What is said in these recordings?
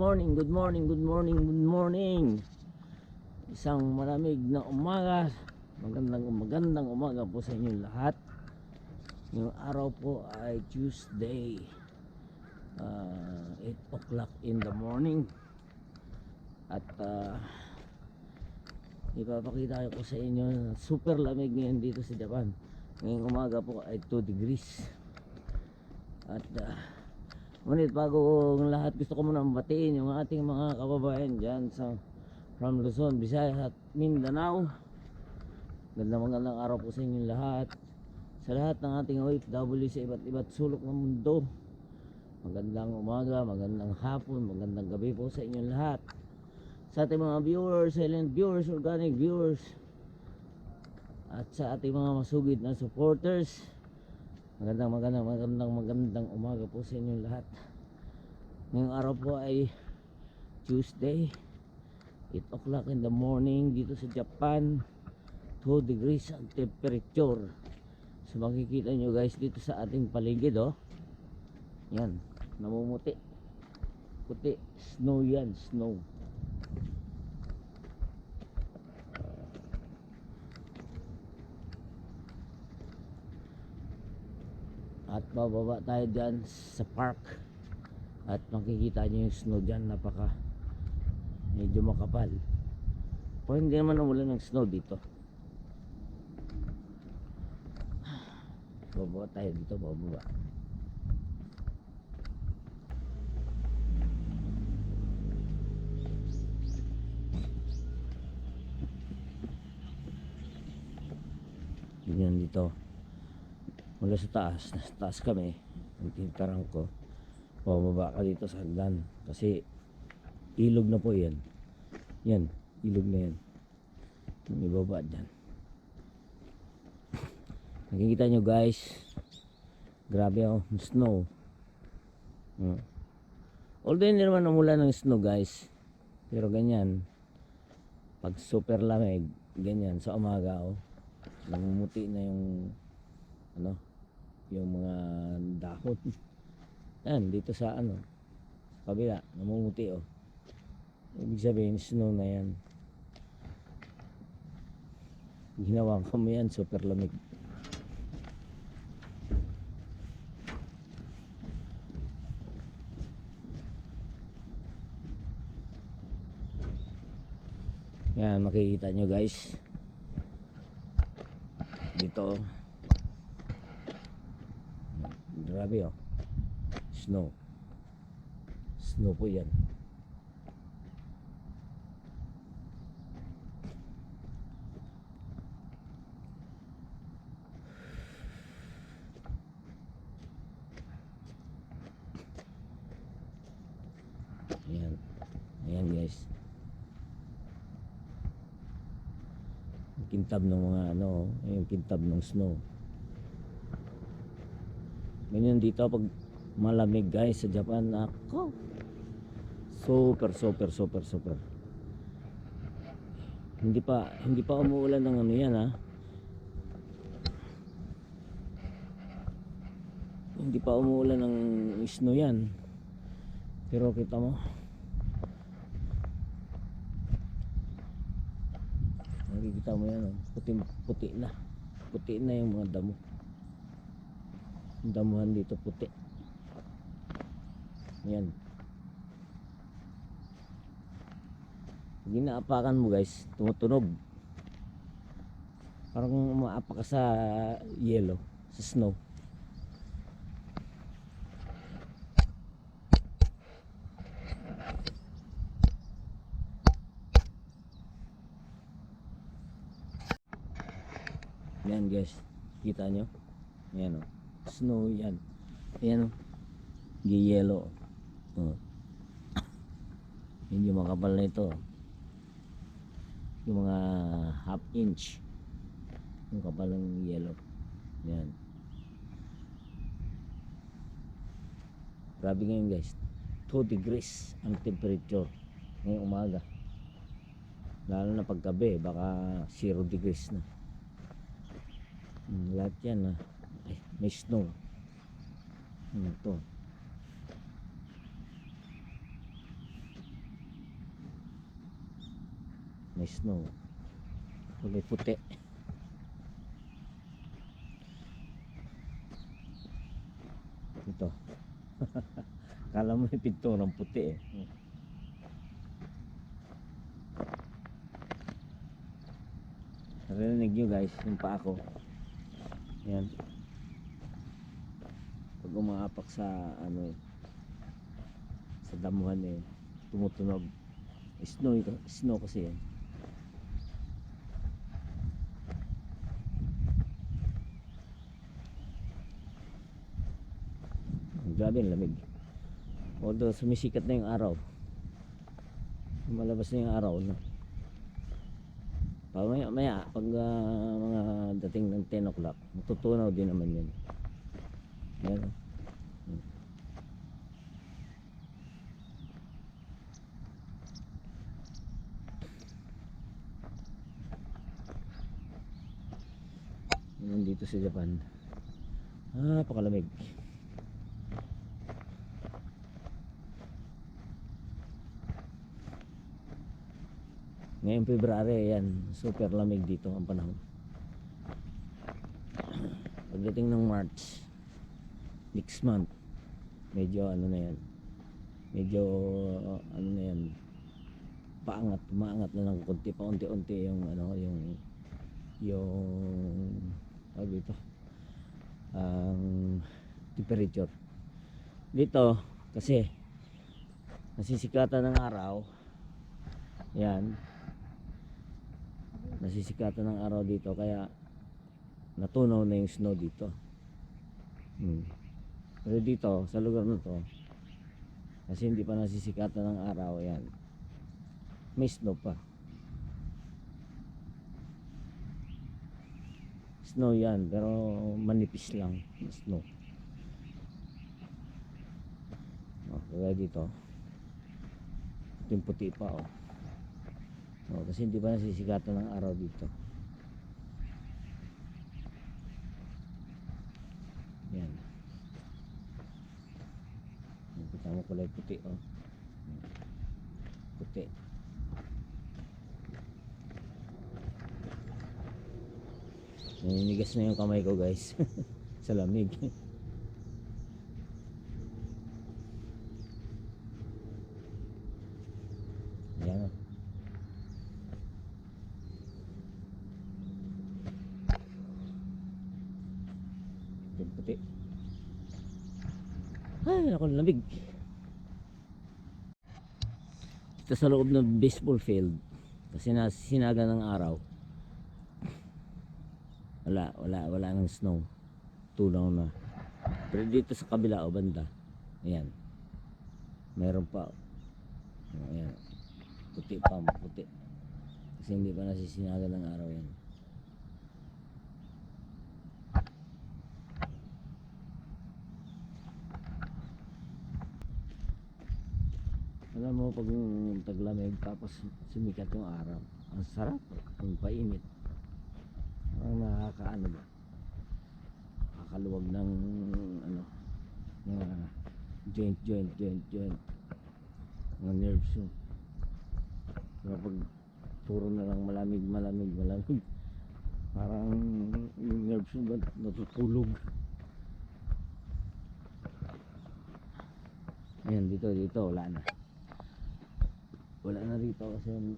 morning, good morning, good morning, good morning. Isang malamig na umaga. Magandang umaga po sa inyo lahat. Yung araw po ay Tuesday, 8 o'clock in the morning. At ipapakita ko sa inyo na super lamig ngayon dito sa Japan. Ngayong umaga po ay 2 degrees. At ngunit bago ang lahat, gusto ko muna mabatiin yung ating mga kababayan dyan from Luzon, Visayas at Mindanao. Magandang araw po sa inyo lahat. Sa lahat ng ating OFW sa iba't iba't sulok ng mundo, magandang umaga, magandang hapon, magandang gabi po sa inyo lahat. Sa ating mga viewers, silent viewers, organic viewers, at sa ating mga masugid na supporters, magandang umaga po sa inyo lahat. Ngayong araw po ay Tuesday, 8 o'clock in the morning dito sa Japan. 2 degrees ang temperature. So makikita nyo guys dito sa ating paligid, oh. Yan, namumuti. Puti, snow yan, snow. At bababa tayo dyan sa park. At makikita nyo yung snow dyan. Medyo makapal. O hindi naman umulan ng snow dito. Bababa tayo dito, bababa. Ganyan dito. Mula sa taas, nasa taas kami, ang tintarang ko, bababa ka dito sa hagdan kasi ilog na po yan. Yan, ilog na yan. May baba dyan. Nakikita nyo guys, grabe, oh, snow. Although hindi naman umulan ng snow guys, pero ganyan, pag super lamig, ganyan sa umaga, oh, namumuti na yung yung mga dahon. Yan, dito sa sa kabila, namumuti, oh. Ibig sabihin, snow na yan. Ginawang kami yan, super lamig. Yan, makikita nyo guys. Dito, grabe, oh. Snow po yan. Ayan guys, yung kintab ng mga yung kintab ng snow. Ganyan dito pag malamig guys sa Japan. Ako, super. Hindi pa umuulan ng yan, ha. Hindi pa umuulan ng snow yan. Pero kita mo, nakikita mo yan, oh. Puti na yung mga damo. Yung damuhan dito puti. Yan. Pag inaapakan mo guys, tumutunog. Parang umaapak ka sa yelo, sa snow. Yan guys, kita nyo? Yan, oh. Snow yan. Ayan, oh. Giyelo. Oh. Yun yung makapal na ito. Yung mga half inch. Yung kapal ng yellow. Yan. Grabe ngayon guys. 2 degrees ang temperature ngayong umaga. Lalo na paggabi, baka 0 degrees na. Lahat yan, may snow. Ito. may snow, kulay puti. Ito. Kala mo yung pinturang puti eh. Narinig nyo guys, yung paa ko. Yan. Pag umaapak sa ano eh, sa damuhan eh, tumutunog. Snow kasi yan. Grabe ang lamig. Although sumisikat na yung araw, malabas na yung araw no? Maya pag mga dating ng 10 o'clock matutunaw din naman yun. Yan. Yan dito sa Japan, napakalamig. Ngayong February, yan, super lamig dito ang panahon. Pagdating ng March, next month, medyo ano na yan, medyo ano na yan, umaangat na ng konti, paunti-unti yung ano, yung tawag dito, ang temperature dito kasi nasisikatan ng araw. Yan, nasisikatan ng araw dito kaya natunaw na yung snow dito. Pero dito sa lugar na to, kasi hindi pa nasisikatan ng araw, yan, may snow pa. Snow yan pero manipis lang na snow. Kaya dito puti pa kasi hindi pa nasisikatan ng araw dito. Yan, kita mo kulay puti puti. Naninigas na yung kamay ko guys sa lamig. Ayan puti. Ay, ako lamig. Ito sa loob ng baseball field kasi nasinaga ng araw. Wala ng snow, tunaw na. Pero dito sa kabila banda, ayan, meron pa. Ayan, puti pa, puti kasi hindi pa nasisinaga ng araw yan. Alam mo pag taglamig tapos sumikat yung araw, ang sarap, ang painit, ang nakakaano ba, nakakaluwag ng ano, mga joint mga nerves mo. Kapag puro na lang malamig parang yung nerves mo natutulog. Ayan, dito wala na rito kasi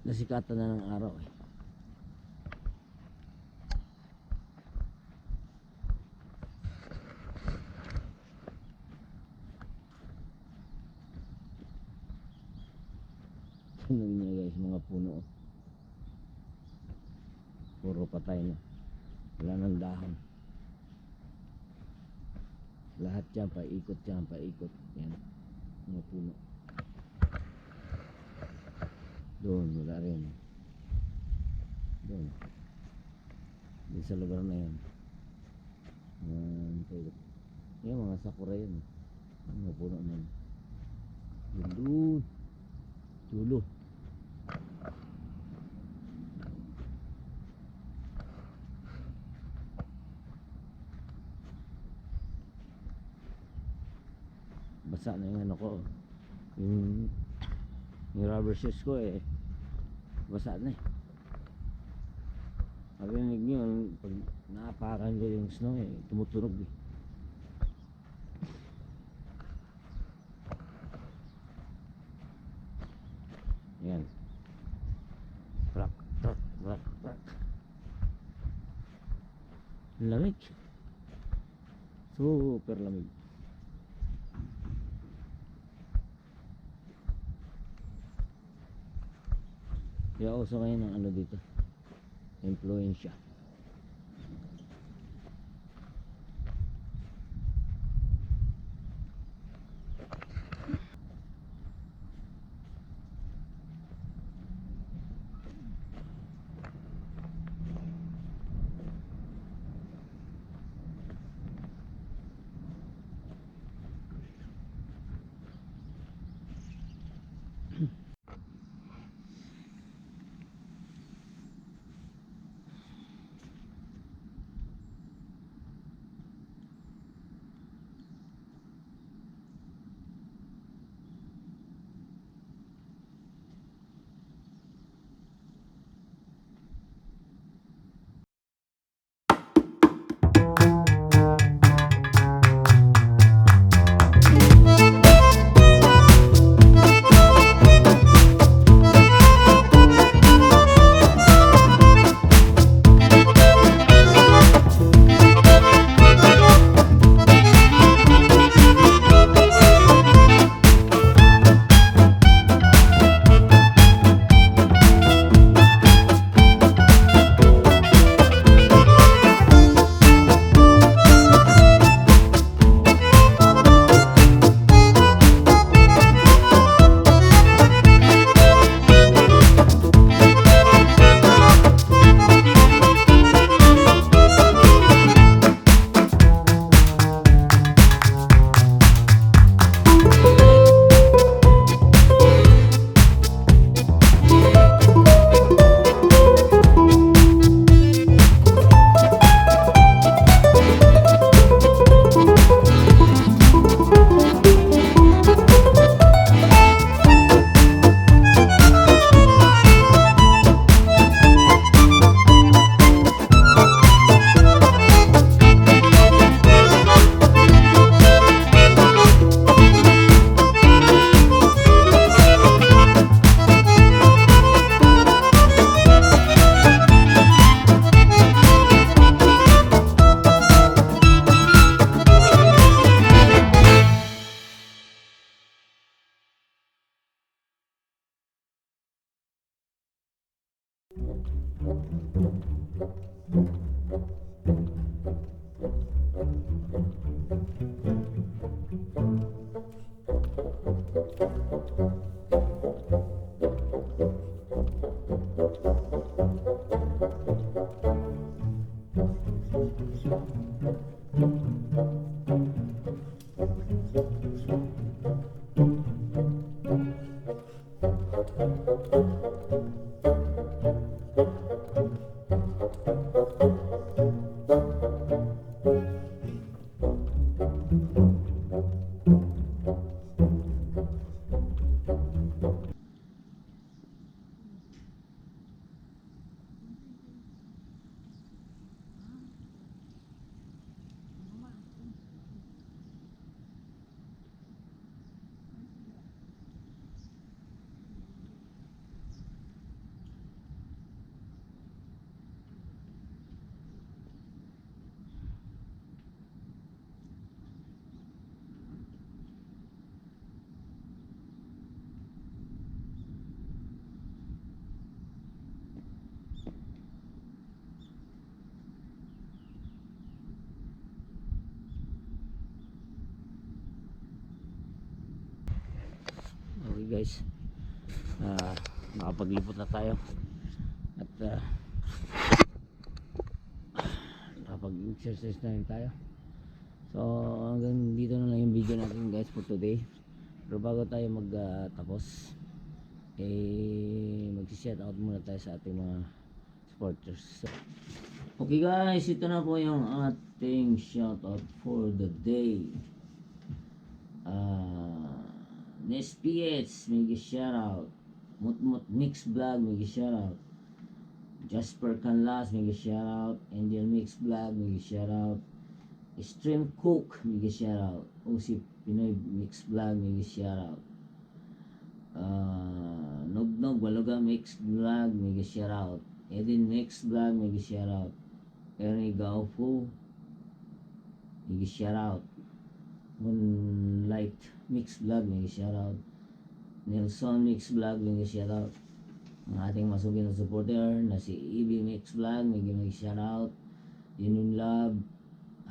nasikatan na ng araw eh. Tingnan niyo guys, mga puno puro patay na, wala nang dahon. Lahat yan paikot yan. Mga puno doon, wala rin doon sa lugar na yan. Yan mga sakura yan, mga puno na yan. Doon dulo. Basa na yung ano ko, yung Yung rubber shoes ko basa na Marinig nyo, pag naapakan ko yung snow tumutunog Yan. Rock, rock, rock, rock. Lamig. Super lamig. Kaya uso ngayon ng ano dito. Influensya. Okay guys, nakapaglipot na tayo at nakapag-exercise na rin tayo. So hanggang dito na lang yung video natin guys for today. Pero bago tayo magtapos, mag-shout out muna tayo sa ating mga supporters. Okay guys, ito na po yung ating shout out for the day. Nes PH, may shout out. Mutmut Mix Vlog, may shoutout. Jasper Canlas, may shoutout. Angel Mix Vlog, may shoutout. Stream Cook, may shoutout. Usip Pinoy Mix Vlog, may shoutout. Nognog Waluga Mix Vlog, may shoutout. Edin Mix Vlog, may shoutout. Ernie Gaofu, may shoutout. Moonlight Mix Vlog, may shoutout. Nelson Mix Vlog, may shoutout. Ang ating masugin na supporter na si EB Mix Vlog, may shoutout. Union Love,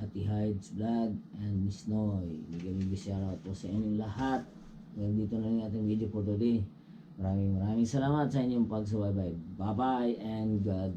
Ati Hides Vlog, and Miss Noy, may shoutout po sa inyong lahat. Ngayon dito na yung ating video for today. Maraming salamat sa inyong pagsubaybay. Bye bye and God